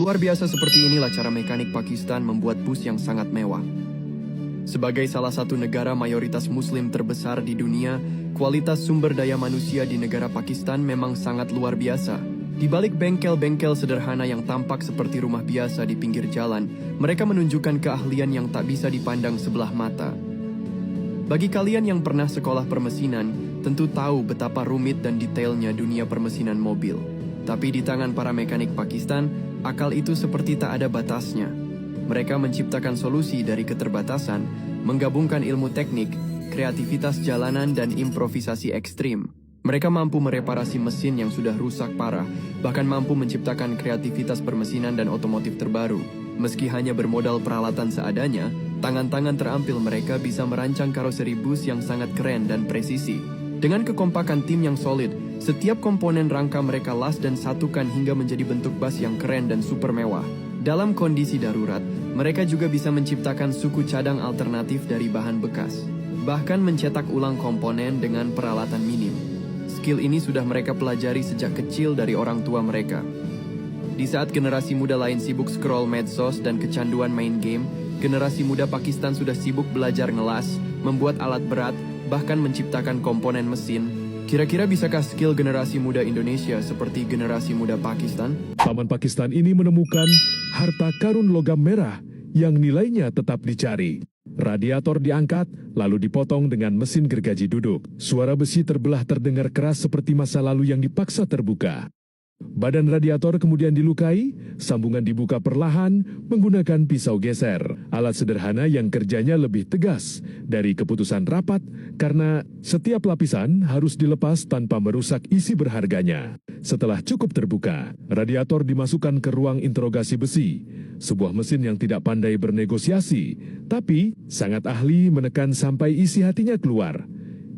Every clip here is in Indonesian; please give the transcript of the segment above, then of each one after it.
Luar biasa seperti inilah cara mekanik Pakistan membuat bus yang sangat mewah. Sebagai salah satu negara mayoritas muslim terbesar di dunia, kualitas sumber daya manusia di negara Pakistan memang sangat luar biasa. Di balik bengkel-bengkel sederhana yang tampak seperti rumah biasa di pinggir jalan, mereka menunjukkan keahlian yang tak bisa dipandang sebelah mata. Bagi kalian yang pernah sekolah permesinan, tentu tahu betapa rumit dan detailnya dunia permesinan mobil. Tapi di tangan para mekanik Pakistan, akal itu seperti tak ada batasnya. Mereka menciptakan solusi dari keterbatasan, menggabungkan ilmu teknik, kreativitas jalanan, dan improvisasi ekstrim. Mereka mampu mereparasi mesin yang sudah rusak parah, bahkan mampu menciptakan kreativitas permesinan dan otomotif terbaru. Meski hanya bermodal peralatan seadanya, tangan-tangan terampil mereka bisa merancang karoseri bus yang sangat keren dan presisi. Dengan kekompakan tim yang solid, setiap komponen rangka mereka las dan satukan hingga menjadi bentuk bus yang keren dan super mewah. Dalam kondisi darurat, mereka juga bisa menciptakan suku cadang alternatif dari bahan bekas. Bahkan mencetak ulang komponen dengan peralatan minim. Skill ini sudah mereka pelajari sejak kecil dari orang tua mereka. Di saat generasi muda lain sibuk scroll medsos dan kecanduan main game, generasi muda Pakistan sudah sibuk belajar ngelas, membuat alat berat, bahkan menciptakan komponen mesin. Kira-kira bisakah skill generasi muda Indonesia seperti generasi muda Pakistan? Paman Pakistan ini menemukan harta karun logam merah yang nilainya tetap dicari. Radiator diangkat, lalu dipotong dengan mesin gergaji duduk. Suara besi terbelah terdengar keras seperti masa lalu yang dipaksa terbuka. Badan radiator kemudian dilukai, sambungan dibuka perlahan menggunakan pisau geser. Alat sederhana yang kerjanya lebih tegas dari keputusan rapat karena setiap lapisan harus dilepas tanpa merusak isi berharganya. Setelah cukup terbuka, radiator dimasukkan ke ruang interogasi besi. Sebuah mesin yang tidak pandai bernegosiasi, tapi sangat ahli menekan sampai isi hatinya keluar.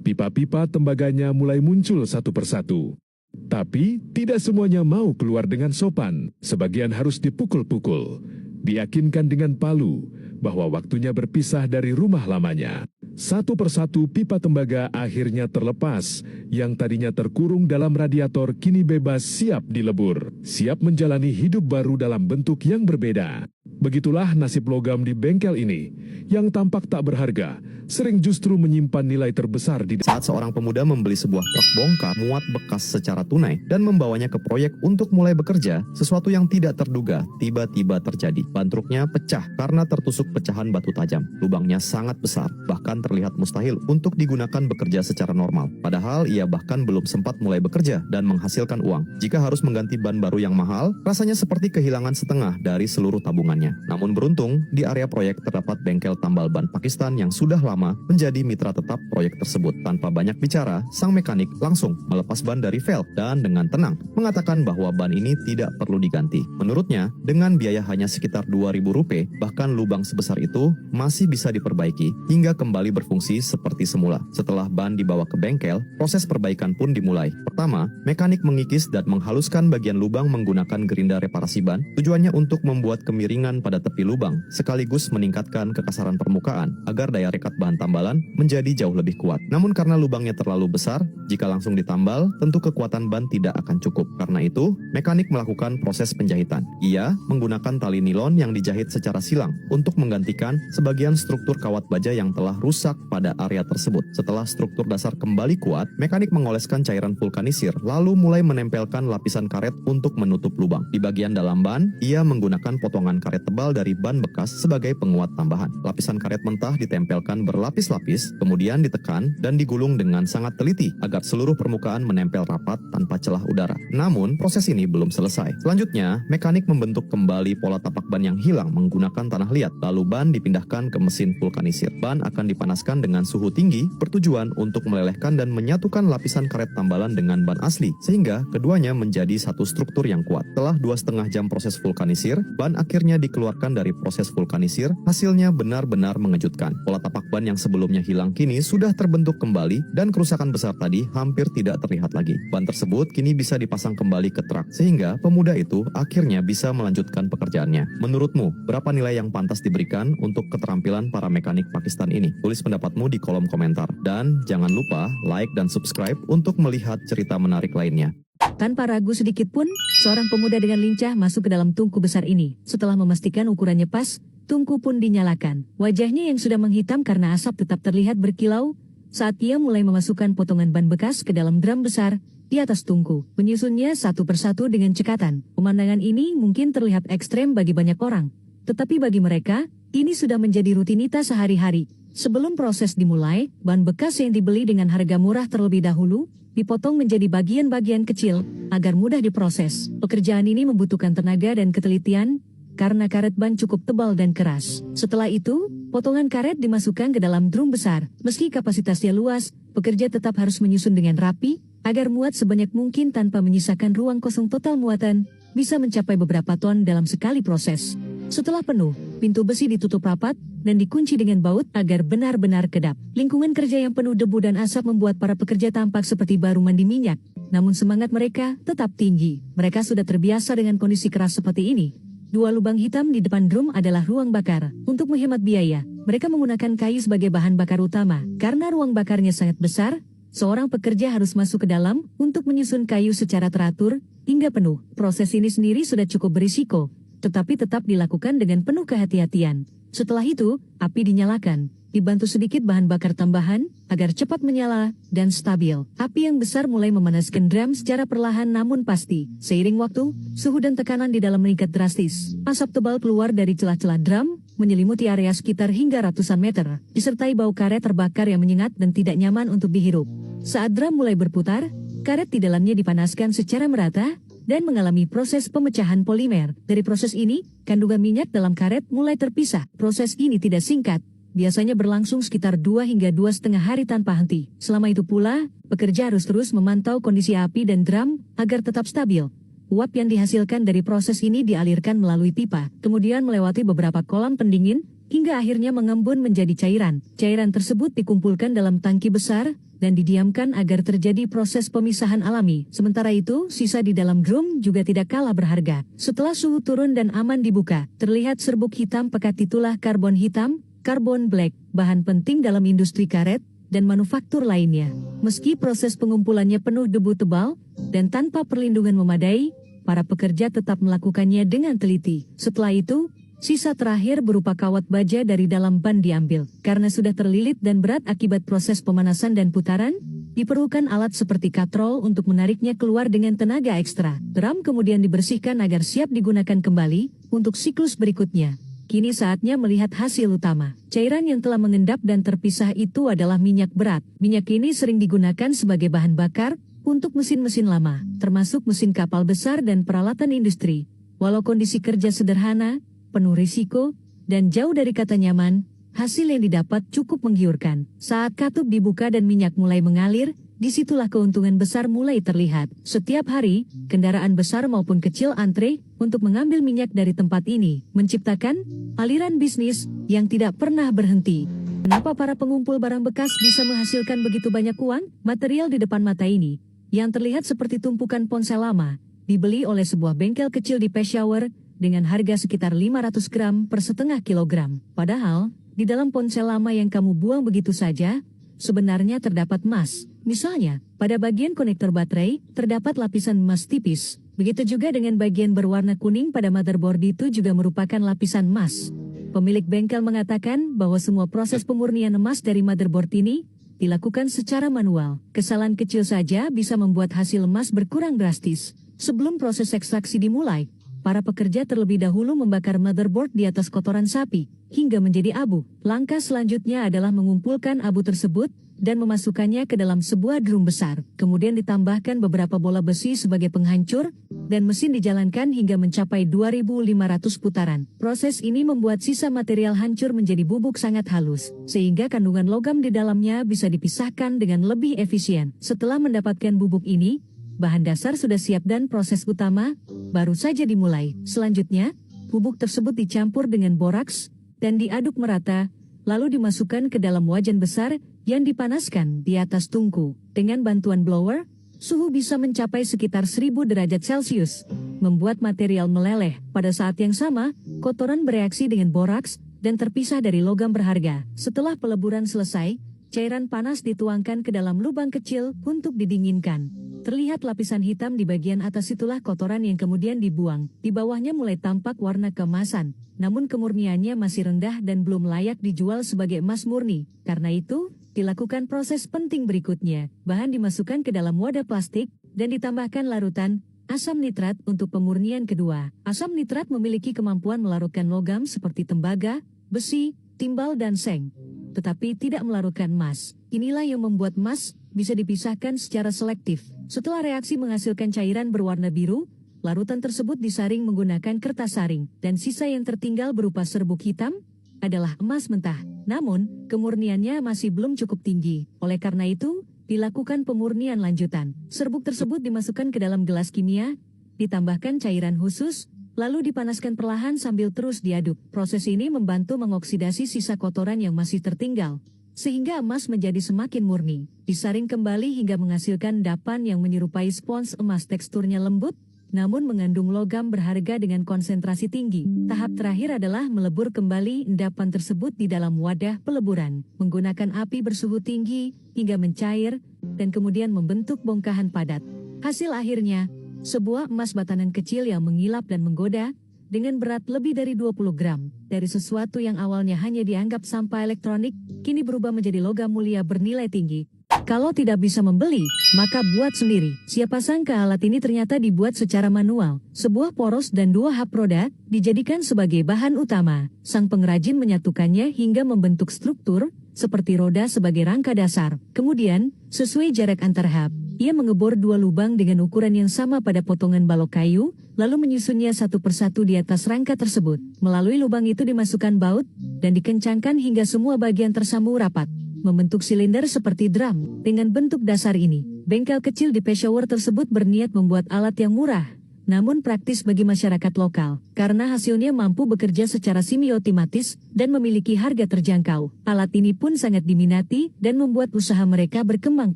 Pipa-pipa tembaganya mulai muncul satu persatu. Tapi tidak semuanya mau keluar dengan sopan. Sebagian harus dipukul-pukul, diyakinkan dengan palu bahwa waktunya berpisah dari rumah lamanya. Satu persatu pipa tembaga akhirnya terlepas. Yang tadinya terkurung dalam radiator kini bebas, siap dilebur, siap menjalani hidup baru dalam bentuk yang berbeda. Begitulah nasib logam di bengkel ini, yang tampak tak berharga, sering justru menyimpan nilai terbesar di... Saat seorang pemuda membeli sebuah truk bongkar muat bekas secara tunai dan membawanya ke proyek untuk mulai bekerja, sesuatu yang tidak terduga tiba-tiba terjadi. Ban truknya pecah karena tertusuk pecahan batu tajam. Lubangnya sangat besar, bahkan terlihat mustahil untuk digunakan bekerja secara normal. Padahal ia bahkan belum sempat mulai bekerja dan menghasilkan uang. Jika harus mengganti ban baru yang mahal, rasanya seperti kehilangan setengah dari seluruh tabungannya. Namun beruntung, di area proyek terdapat bengkel tambal ban Pakistan yang sudah lama menjadi mitra tetap proyek tersebut. Tanpa banyak bicara, sang mekanik langsung melepas ban dari velg dan dengan tenang mengatakan bahwa ban ini tidak perlu diganti. Menurutnya, dengan biaya hanya sekitar Rp2.000, bahkan lubang sebesar itu masih bisa diperbaiki hingga kembali berfungsi seperti semula. Setelah ban dibawa ke bengkel, proses perbaikan pun dimulai. Pertama, mekanik mengikis dan menghaluskan bagian lubang menggunakan gerinda reparasi ban. Tujuannya untuk membuat kemiringan pada tepi lubang, sekaligus meningkatkan kekasaran permukaan agar daya rekat bahan tambalan menjadi jauh lebih kuat. Namun karena lubangnya terlalu besar, jika langsung ditambal, tentu kekuatan ban tidak akan cukup. Karena itu, mekanik melakukan proses penjahitan. Ia menggunakan tali nilon yang dijahit secara silang untuk menggantikan sebagian struktur kawat baja yang telah rusak pada area tersebut. Setelah struktur dasar kembali kuat, mekanik mengoleskan cairan vulkanisir, lalu mulai menempelkan lapisan karet untuk menutup lubang. Di bagian dalam ban, ia menggunakan potongan karet tebal dari ban bekas sebagai penguat tambahan. Lapisan karet mentah ditempelkan berlapis-lapis, kemudian ditekan dan digulung dengan sangat teliti agar seluruh permukaan menempel rapat tanpa celah udara. Namun, proses ini belum selesai. Selanjutnya, mekanik membentuk kembali pola tapak ban yang hilang menggunakan tanah liat, lalu ban dipindahkan ke mesin vulkanisir. Ban akan dipanaskan dengan suhu tinggi, bertujuan untuk melelehkan dan menyatukan lapisan karet tambalan dengan ban asli, sehingga keduanya menjadi satu struktur yang kuat. Setelah 2,5 jam proses vulkanisir, ban akhirnya dikeluarkan dari proses vulkanisir. Hasilnya benar-benar mengejutkan. Pola tapak ban yang sebelumnya hilang kini sudah terbentuk kembali dan kerusakan besar tadi hampir tidak terlihat lagi. Ban tersebut kini bisa dipasang kembali ke truk, sehingga pemuda itu akhirnya bisa melanjutkan pekerjaannya. Menurutmu, berapa nilai yang pantas diberikan untuk keterampilan para mekanik Pakistan ini? Tulis pendapatmu di kolom komentar. Dan jangan lupa like dan subscribe untuk melihat cerita menarik lainnya. Tanpa ragu sedikit pun, seorang pemuda dengan lincah masuk ke dalam tungku besar ini. Setelah memastikan ukurannya pas, tungku pun dinyalakan. Wajahnya yang sudah menghitam karena asap tetap terlihat berkilau saat ia mulai memasukkan potongan ban bekas ke dalam drum besar di atas tungku, menyusunnya satu persatu dengan cekatan. Pemandangan ini mungkin terlihat ekstrem bagi banyak orang, tetapi bagi mereka, ini sudah menjadi rutinitas sehari-hari. Sebelum proses dimulai, ban bekas yang dibeli dengan harga murah terlebih dahulu dipotong menjadi bagian-bagian kecil agar mudah diproses. Pekerjaan ini membutuhkan tenaga dan ketelitian karena karet ban cukup tebal dan keras. Setelah itu, potongan karet dimasukkan ke dalam drum besar. Meski kapasitasnya luas, pekerja tetap harus menyusun dengan rapi agar muat sebanyak mungkin tanpa menyisakan ruang kosong. Total muatan bisa mencapai beberapa ton dalam sekali proses. Setelah penuh, pintu besi ditutup rapat dan dikunci dengan baut agar benar-benar kedap. Lingkungan kerja yang penuh debu dan asap membuat para pekerja tampak seperti baru mandi minyak. Namun semangat mereka tetap tinggi. Mereka sudah terbiasa dengan kondisi keras seperti ini. 2 lubang hitam di depan drum adalah ruang bakar. Untuk menghemat biaya, mereka menggunakan kayu sebagai bahan bakar utama. Karena ruang bakarnya sangat besar, seorang pekerja harus masuk ke dalam untuk menyusun kayu secara teratur hingga penuh. Proses ini sendiri sudah cukup berisiko, tetapi tetap dilakukan dengan penuh kehati-hatian. Setelah itu, api dinyalakan, dibantu sedikit bahan bakar tambahan agar cepat menyala dan stabil. Api yang besar mulai memanaskan drum secara perlahan namun pasti. Seiring waktu, suhu dan tekanan di dalam meningkat drastis. Asap tebal keluar dari celah-celah drum, menyelimuti area sekitar hingga ratusan meter, disertai bau karet terbakar yang menyengat dan tidak nyaman untuk dihirup. Saat drum mulai berputar, karet di dalamnya dipanaskan secara merata dan mengalami proses pemecahan polimer. Dari proses ini, kandungan minyak dalam karet mulai terpisah. Proses ini tidak singkat, biasanya berlangsung sekitar 2 hingga 2,5 hari tanpa henti. Selama itu pula, pekerja harus terus memantau kondisi api dan drum agar tetap stabil. Uap yang dihasilkan dari proses ini dialirkan melalui pipa, kemudian melewati beberapa kolam pendingin, hingga akhirnya mengembun menjadi cairan. Cairan tersebut dikumpulkan dalam tangki besar dan didiamkan agar terjadi proses pemisahan alami. Sementara itu, sisa di dalam drum juga tidak kalah berharga. Setelah suhu turun dan aman dibuka, terlihat serbuk hitam pekat, itulah karbon hitam, karbon black, bahan penting dalam industri karet dan manufaktur lainnya. Meski proses pengumpulannya penuh debu tebal dan tanpa perlindungan memadai, para pekerja tetap melakukannya dengan teliti. Setelah itu, sisa terakhir berupa kawat baja dari dalam ban diambil. Karena sudah terlilit dan berat akibat proses pemanasan dan putaran, diperlukan alat seperti katrol untuk menariknya keluar dengan tenaga ekstra. Drum kemudian dibersihkan agar siap digunakan kembali untuk siklus berikutnya. Kini saatnya melihat hasil utama. Cairan yang telah mengendap dan terpisah itu adalah minyak berat. Minyak ini sering digunakan sebagai bahan bakar untuk mesin-mesin lama, termasuk mesin kapal besar dan peralatan industri. Walau kondisi kerja sederhana, penuh risiko, dan jauh dari kata nyaman, hasil yang didapat cukup menggiurkan. Saat katup dibuka dan minyak mulai mengalir, disitulah keuntungan besar mulai terlihat. Setiap hari, kendaraan besar maupun kecil antre untuk mengambil minyak dari tempat ini, menciptakan aliran bisnis yang tidak pernah berhenti. Kenapa para pengumpul barang bekas bisa menghasilkan begitu banyak uang? Material di depan mata ini, yang terlihat seperti tumpukan ponsel lama, dibeli oleh sebuah bengkel kecil di Peshawar dengan harga sekitar 500 gram per setengah kilogram. Padahal, di dalam ponsel lama yang kamu buang begitu saja, sebenarnya terdapat emas. Misalnya, pada bagian konektor baterai, terdapat lapisan emas tipis. Begitu juga dengan bagian berwarna kuning pada motherboard, itu juga merupakan lapisan emas. Pemilik bengkel mengatakan bahwa semua proses pemurnian emas dari motherboard ini dilakukan secara manual. Kesalahan kecil saja bisa membuat hasil emas berkurang drastis. Sebelum proses ekstraksi dimulai, para pekerja terlebih dahulu membakar motherboard di atas kotoran sapi, hingga menjadi abu. Langkah selanjutnya adalah mengumpulkan abu tersebut dan memasukkannya ke dalam sebuah drum besar. Kemudian ditambahkan beberapa bola besi sebagai penghancur, dan mesin dijalankan hingga mencapai 2.500 putaran. Proses ini membuat sisa material hancur menjadi bubuk sangat halus, sehingga kandungan logam di dalamnya bisa dipisahkan dengan lebih efisien. Setelah mendapatkan bubuk ini, bahan dasar sudah siap dan proses utama baru saja dimulai. Selanjutnya, bubuk tersebut dicampur dengan boraks dan diaduk merata, lalu dimasukkan ke dalam wajan besar yang dipanaskan di atas tungku. Dengan bantuan blower, suhu bisa mencapai sekitar 1000 derajat Celcius, membuat material meleleh. Pada saat yang sama, kotoran bereaksi dengan boraks dan terpisah dari logam berharga. Setelah peleburan selesai, cairan panas dituangkan ke dalam lubang kecil untuk didinginkan. terlihat lapisan hitam di bagian atas, itulah kotoran yang kemudian dibuang. Di bawahnya mulai tampak warna keemasan, namun kemurniannya masih rendah dan belum layak dijual sebagai emas murni. Karena itu, dilakukan proses penting berikutnya. Bahan dimasukkan ke dalam wadah plastik dan ditambahkan larutan asam nitrat untuk pemurnian kedua. Asam nitrat memiliki kemampuan melarutkan logam seperti tembaga, besi, timbal dan seng, tetapi tidak melarutkan emas. Inilah yang membuat emas bisa dipisahkan secara selektif. Setelah reaksi menghasilkan cairan berwarna biru, larutan tersebut disaring menggunakan kertas saring, dan sisa yang tertinggal berupa serbuk hitam adalah emas mentah. Namun, kemurniannya masih belum cukup tinggi. Oleh karena itu, dilakukan pemurnian lanjutan. Serbuk tersebut dimasukkan ke dalam gelas kimia, ditambahkan cairan khusus, lalu dipanaskan perlahan sambil terus diaduk. Proses ini membantu mengoksidasi sisa kotoran yang masih tertinggal, sehingga emas menjadi semakin murni. Disaring kembali hingga menghasilkan endapan yang menyerupai spons emas. Teksturnya lembut, namun mengandung logam berharga dengan konsentrasi tinggi. Tahap terakhir adalah melebur kembali endapan tersebut di dalam wadah peleburan, menggunakan api bersuhu tinggi hingga mencair, dan kemudian membentuk bongkahan padat. Hasil akhirnya, sebuah emas batanan kecil yang mengilap dan menggoda, dengan berat lebih dari 20 gram. Dari sesuatu yang awalnya hanya dianggap sampah elektronik, kini berubah menjadi logam mulia bernilai tinggi. Kalau tidak bisa membeli, maka buat sendiri. Siapa sangka alat ini ternyata dibuat secara manual. Sebuah poros dan 2 hap roda dijadikan sebagai bahan utama. Sang pengrajin menyatukannya hingga membentuk struktur seperti roda sebagai rangka dasar. Kemudian, sesuai jarak antar hap, ia mengebor 2 lubang dengan ukuran yang sama pada potongan balok kayu, lalu menyusunnya satu persatu di atas rangka tersebut. Melalui lubang itu dimasukkan baut, dan dikencangkan hingga semua bagian tersambung rapat, membentuk silinder seperti drum. Dengan bentuk dasar ini, bengkel kecil di Peshawar tersebut berniat membuat alat yang murah, namun praktis bagi masyarakat lokal, karena hasilnya mampu bekerja secara semiotomatis dan memiliki harga terjangkau. Alat ini pun sangat diminati dan membuat usaha mereka berkembang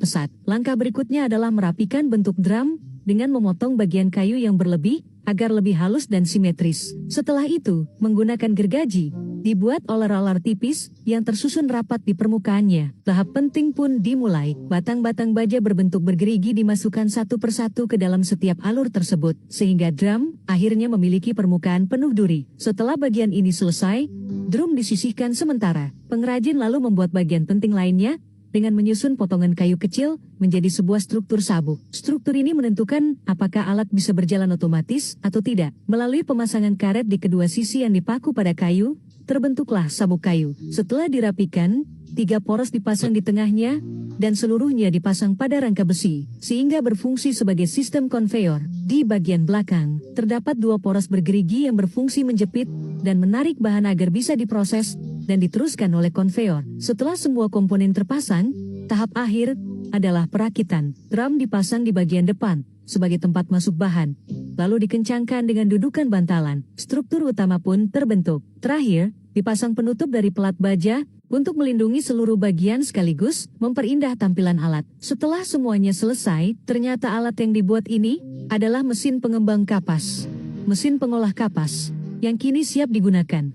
pesat. Langkah berikutnya adalah merapikan bentuk drum dengan memotong bagian kayu yang berlebih agar lebih halus dan simetris. Setelah itu, menggunakan gergaji, dibuat olar-olar tipis yang tersusun rapat di permukaannya. Tahap penting pun dimulai. Batang-batang baja berbentuk bergerigi dimasukkan satu persatu ke dalam setiap alur tersebut, sehingga drum akhirnya memiliki permukaan penuh duri. Setelah bagian ini selesai, drum disisihkan sementara. Pengrajin lalu membuat bagian penting lainnya, dengan menyusun potongan kayu kecil menjadi sebuah struktur sabuk. Struktur ini menentukan apakah alat bisa berjalan otomatis atau tidak. Melalui pemasangan karet di kedua sisi yang dipaku pada kayu, terbentuklah sabuk kayu. Setelah dirapikan, 3 poros dipasang di tengahnya, dan seluruhnya dipasang pada rangka besi, sehingga berfungsi sebagai sistem konveyor. Di bagian belakang, terdapat 2 poros bergerigi yang berfungsi menjepit dan menarik bahan agar bisa diproses dan diteruskan oleh konveyor. Setelah semua komponen terpasang, tahap akhir adalah perakitan. Drum dipasang di bagian depan sebagai tempat masuk bahan, lalu dikencangkan dengan dudukan bantalan. Struktur utama pun terbentuk. Terakhir, dipasang penutup dari pelat baja untuk melindungi seluruh bagian sekaligus memperindah tampilan alat. Setelah semuanya selesai, ternyata alat yang dibuat ini adalah mesin pengembang kapas, mesin pengolah kapas, yang kini siap digunakan.